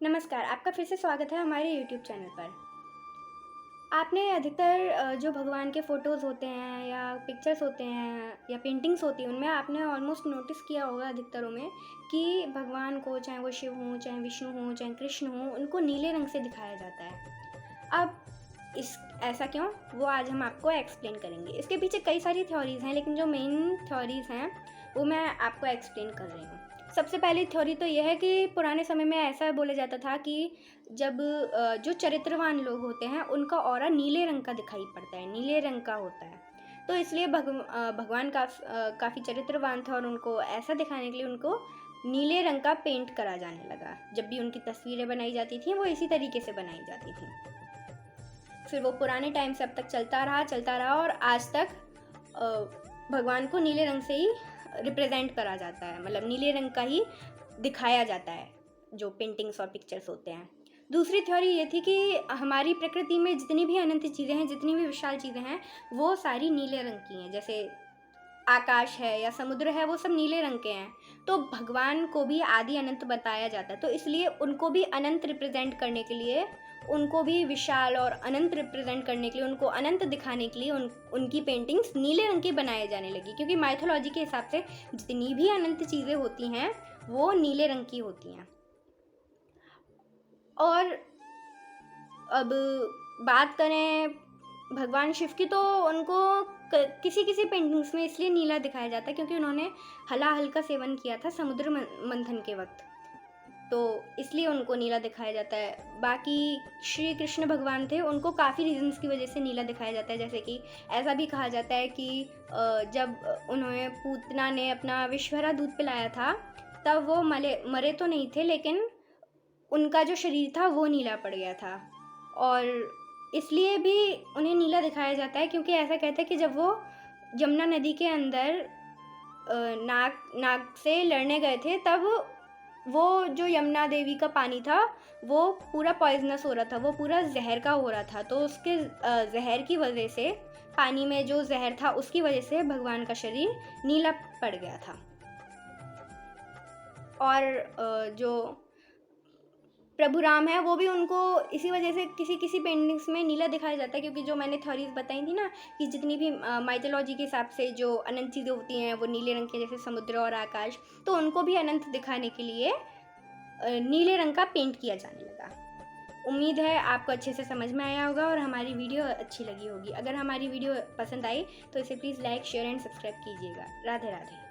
नमस्कार, आपका फिर से स्वागत है हमारे यूट्यूब चैनल पर। आपने अधिकतर जो भगवान के फ़ोटोज़ होते हैं या पिक्चर्स होते हैं या पेंटिंग्स होती हैं, उनमें आपने ऑलमोस्ट नोटिस किया होगा अधिकतरों में कि भगवान को, चाहे वो शिव हों, चाहे विष्णु हों, चाहे कृष्ण हों, उनको नीले रंग से दिखाया जाता है। अब इस ऐसा क्यों? वो आज हम आपको एक्सप्लेन करेंगे। इसके पीछे कई सारी थ्योरीज़ हैं, लेकिन जो मेन थ्योरीज़ हैं, वो मैं आपको एक्सप्लेन कर रही हूँ। सबसे पहली थ्योरी तो ये है कि पुराने समय में ऐसा बोला जाता था कि जब जो चरित्रवान लोग होते हैं उनका ऑरा नीले रंग का दिखाई पड़ता है, नीले रंग का होता है। तो इसलिए भगवान काफ़ी चरित्रवान था और उनको ऐसा दिखाने के लिए उनको नीले रंग का पेंट करा जाने लगा। जब भी उनकी तस्वीरें बनाई जाती थीं वो इसी तरीके से बनाई जाती थीं। फिर वो पुराने टाइम से अब तक चलता रहा और आज तक भगवान को नीले रंग से ही रिप्रेजेंट करा जाता है, मतलब नीले रंग का ही दिखाया जाता है जो पेंटिंग्स और पिक्चर्स होते हैं। दूसरी थ्योरी ये थी कि हमारी प्रकृति में जितनी भी अनंत चीज़ें हैं, जितनी भी विशाल चीज़ें हैं, वो सारी नीले रंग की हैं। जैसे आकाश है या समुद्र है, वो सब नीले रंग के हैं। तो भगवान को भी आदि अनंत बताया जाता है, तो इसलिए उनको भी अनंत रिप्रेजेंट करने के लिए, उनको भी विशाल और अनंत रिप्रेजेंट करने के लिए, उनको अनंत दिखाने के लिए उनकी पेंटिंग्स नीले रंग की बनाए जाने लगी, क्योंकि माइथोलॉजी के हिसाब से जितनी भी अनंत चीज़ें होती हैं वो नीले रंग की होती हैं। और अब बात करें भगवान शिव की, तो उनको किसी किसी पेंटिंग्स में इसलिए नीला दिखाया जाता है क्योंकि उन्होंने हलाहल का सेवन किया था समुद्र मंथन के वक्त, तो इसलिए उनको नीला दिखाया जाता है। बाकी श्री कृष्ण भगवान थे, उनको काफ़ी रीजंस की वजह से नीला दिखाया जाता है। जैसे कि ऐसा भी कहा जाता है कि जब उन्हें पूतना ने अपना विषभरा दूध पिलाया था, तब वो मरे तो नहीं थे, लेकिन उनका जो शरीर था वो नीला पड़ गया था। और इसलिए भी उन्हें नीला दिखाया जाता है क्योंकि ऐसा कहते हैं कि जब वो यमुना नदी के अंदर नाग से लड़ने गए थे, तब वो जो यमुना देवी का पानी था वो पूरा पॉइजनस हो रहा था, वो पूरा जहर का हो रहा था। तो उसके जहर की वजह से, पानी में जो जहर था उसकी वजह से भगवान का शरीर नीला पड़ गया था। और जो प्रभु राम है, वो भी उनको इसी वजह से किसी किसी पेंटिंग्स में नीला दिखाया जाता है, क्योंकि जो मैंने थ्योरीज बताई थी ना कि जितनी भी माइथोलॉजी के हिसाब से जो अनंत चीज़ें होती हैं वो नीले रंग के, जैसे समुद्र और आकाश, तो उनको भी अनंत दिखाने के लिए नीले रंग का पेंट किया जाने लगा। उम्मीद है आपको अच्छे से समझ में आया होगा और हमारी वीडियो अच्छी लगी होगी। अगर हमारी वीडियो पसंद आई तो इसे please like, share and subscribe कीजिएगा। राधे राधे।